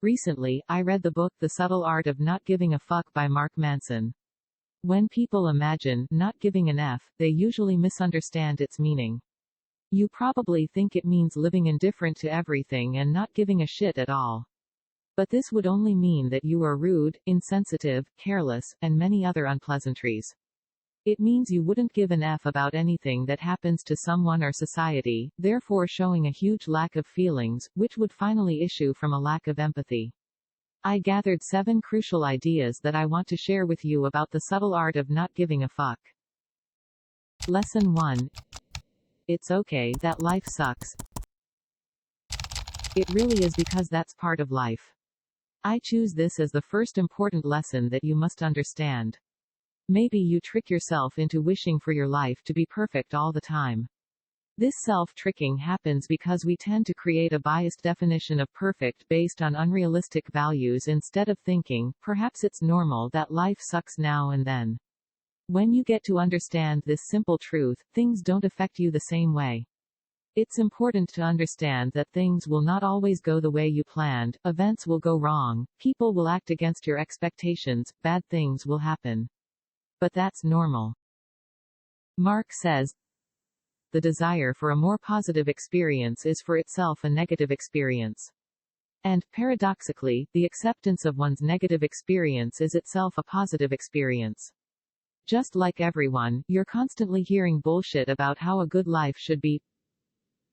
Recently, I read the book The Subtle Art of Not Giving a Fuck by Mark Manson. When people imagine not giving an F, they usually misunderstand its meaning. You probably think it means living indifferent to everything and not giving a shit at all. But this would only mean that you are rude, insensitive, careless, and many other unpleasantries. It means you wouldn't give an F about anything that happens to someone or society, therefore showing a huge lack of feelings, which would finally issue from a lack of empathy. I gathered 7 crucial ideas that I want to share with you about the subtle art of not giving a fuck. Lesson 1. It's okay that life sucks. It really is, because that's part of life. I choose this as the first important lesson that you must understand. Maybe you trick yourself into wishing for your life to be perfect all the time. This self-tricking happens because we tend to create a biased definition of perfect based on unrealistic values instead of thinking, perhaps it's normal that life sucks now and then. When you get to understand this simple truth, things don't affect you the same way. It's important to understand that things will not always go the way you planned, events will go wrong, people will act against your expectations, bad things will happen. But that's normal. Mark says, the desire for a more positive experience is for itself a negative experience. And, paradoxically, the acceptance of one's negative experience is itself a positive experience. Just like everyone, you're constantly hearing bullshit about how a good life should be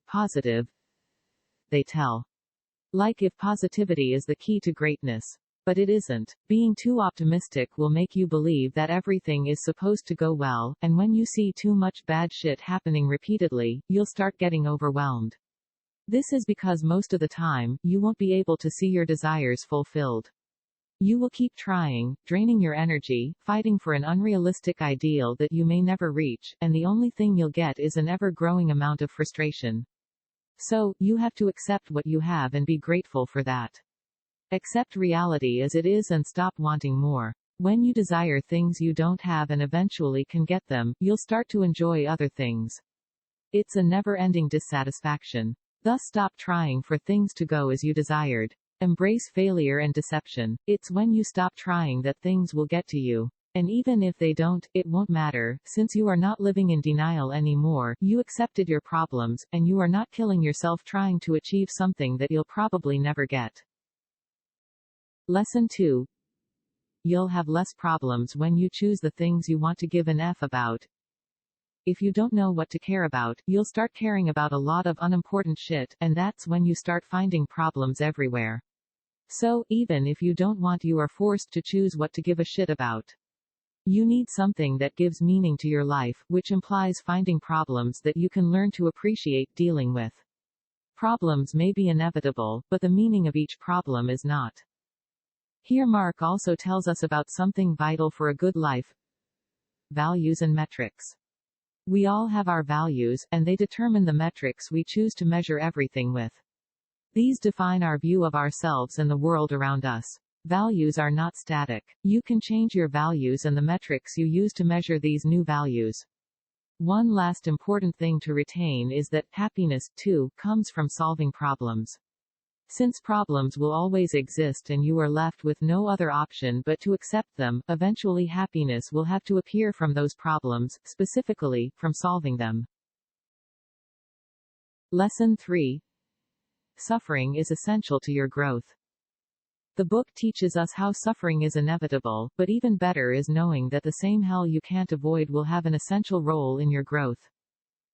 positive, they tell. Like if positivity is the key to greatness. But it isn't. Being too optimistic will make you believe that everything is supposed to go well, and when you see too much bad shit happening repeatedly, you'll start getting overwhelmed. This is because most of the time, you won't be able to see your desires fulfilled. You will keep trying, draining your energy, fighting for an unrealistic ideal that you may never reach, and the only thing you'll get is an ever-growing amount of frustration. So, you have to accept what you have and be grateful for that. Accept reality as it is and stop wanting more. When you desire things you don't have and eventually can get them, you'll start to enjoy other things. It's a never-ending dissatisfaction. Thus stop trying for things to go as you desired. Embrace failure and deception. It's when you stop trying that things will get to you. And even if they don't, it won't matter, since you are not living in denial anymore, you accepted your problems, and you are not killing yourself trying to achieve something that you'll probably never get. Lesson 2. You'll have less problems when you choose the things you want to give an F about. If you don't know what to care about, you'll start caring about a lot of unimportant shit, and that's when you start finding problems everywhere. So, even if you don't want, you are forced to choose what to give a shit about. You need something that gives meaning to your life, which implies finding problems that you can learn to appreciate dealing with. Problems may be inevitable, but the meaning of each problem is not. Here Mark also tells us about something vital for a good life: values and metrics. We all have our values, and they determine the metrics we choose to measure everything with. These define our view of ourselves and the world around us. Values are not static. You can change your values and the metrics you use to measure these new values. One last important thing to retain is that happiness, too, comes from solving problems. Since problems will always exist and you are left with no other option but to accept them, eventually happiness will have to appear from those problems, specifically, from solving them. Lesson 3. Suffering is essential to your growth. The book teaches us how suffering is inevitable, but even better is knowing that the same hell you can't avoid will have an essential role in your growth.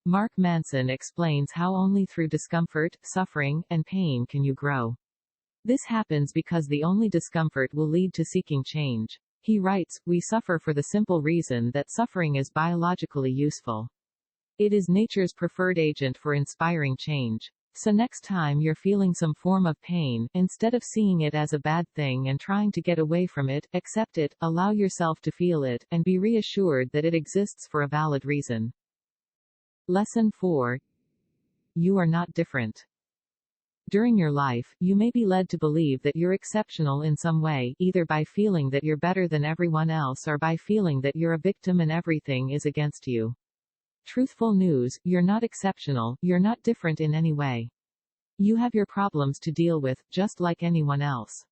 Mark Manson explains how only through discomfort, suffering, and pain can you grow. This happens because the only discomfort will lead to seeking change. He writes, "We suffer for the simple reason that suffering is biologically useful. It is nature's preferred agent for inspiring change. So next time you're feeling some form of pain, instead of seeing it as a bad thing and trying to get away from it, accept it, allow yourself to feel it, and be reassured that it exists for a valid reason." Lesson 4. You are not different. During your life, you may be led to believe that you're exceptional in some way, either by feeling that you're better than everyone else or by feeling that you're a victim and everything is against you. Truthful news, you're not exceptional, you're not different in any way. You have your problems to deal with, just like anyone else.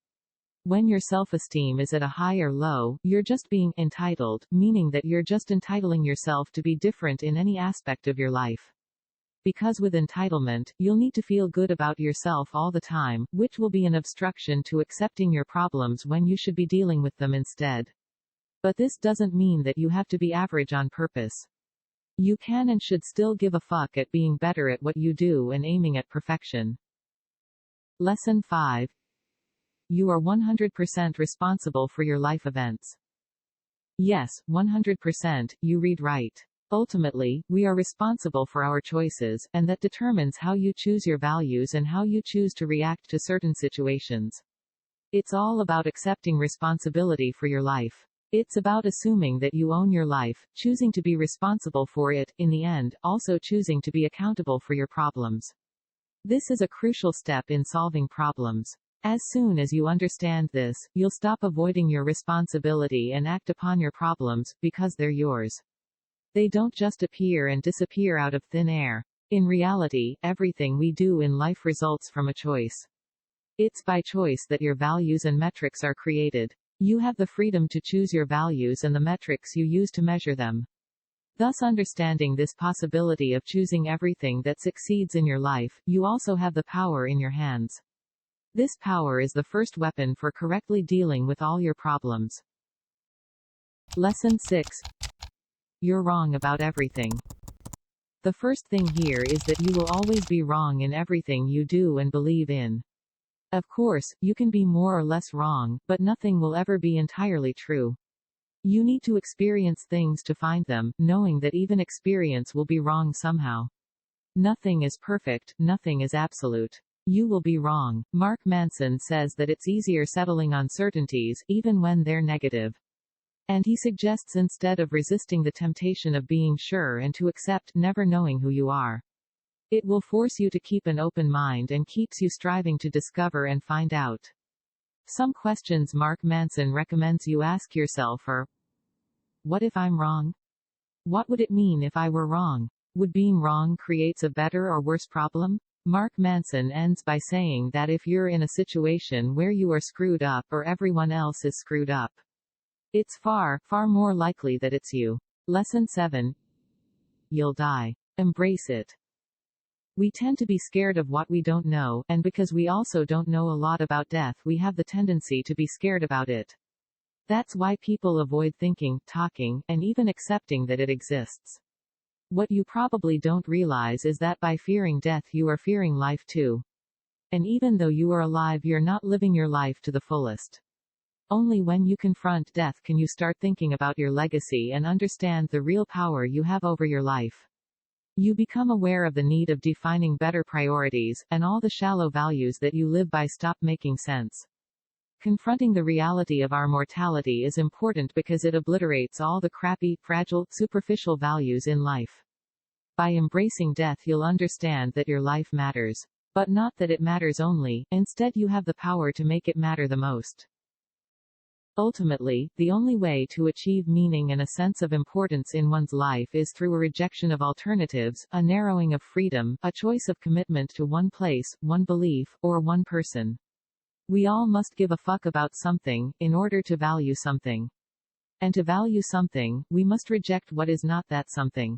When your self-esteem is at a high or low, you're just being entitled, meaning that you're just entitling yourself to be different in any aspect of your life. Because with entitlement, you'll need to feel good about yourself all the time, which will be an obstruction to accepting your problems when you should be dealing with them instead. But this doesn't mean that you have to be average on purpose. You can and should still give a fuck at being better at what you do and aiming at perfection. Lesson 5. You are 100% responsible for your life events. Yes, 100%, you read right. Ultimately, we are responsible for our choices, and that determines how you choose your values and how you choose to react to certain situations. It's all about accepting responsibility for your life. It's about assuming that you own your life, choosing to be responsible for it, in the end, also choosing to be accountable for your problems. This is a crucial step in solving problems. As soon as you understand this, you'll stop avoiding your responsibility and act upon your problems, because they're yours. They don't just appear and disappear out of thin air. In reality, everything we do in life results from a choice. It's by choice that your values and metrics are created. You have the freedom to choose your values and the metrics you use to measure them. Thus, understanding this possibility of choosing everything that succeeds in your life, you also have the power in your hands. This power is the first weapon for correctly dealing with all your problems. Lesson 6. You're wrong about everything. The first thing here is that you will always be wrong in everything you do and believe in. Of course, you can be more or less wrong, but nothing will ever be entirely true. You need to experience things to find them, knowing that even experience will be wrong somehow. Nothing is perfect, nothing is absolute. You will be wrong. Mark Manson says that it's easier settling on certainties, even when they're negative. And he suggests instead of resisting the temptation of being sure and to accept never knowing who you are. It will force you to keep an open mind and keeps you striving to discover and find out. Some questions Mark Manson recommends you ask yourself are: what if I'm wrong? What would it mean if I were wrong? Would being wrong creates a better or worse problem? Mark Manson ends by saying that if you're in a situation where you are screwed up or everyone else is screwed up, it's far, far more likely that it's you. Lesson 7. You'll die. Embrace it. We tend to be scared of what we don't know, and because we also don't know a lot about death, we have the tendency to be scared about it. That's why people avoid thinking, talking, and even accepting that it exists. What you probably don't realize is that by fearing death you are fearing life too. And even though you are alive, you're not living your life to the fullest. Only when you confront death can you start thinking about your legacy and understand the real power you have over your life. You become aware of the need of defining better priorities, and all the shallow values that you live by stop making sense. Confronting the reality of our mortality is important because it obliterates all the crappy, fragile, superficial values in life. By embracing death you'll understand that your life matters. But not that it matters only, instead you have the power to make it matter the most. Ultimately, the only way to achieve meaning and a sense of importance in one's life is through a rejection of alternatives, a narrowing of freedom, a choice of commitment to one place, one belief, or one person. We all must give a fuck about something, in order to value something. And to value something, we must reject what is not that something.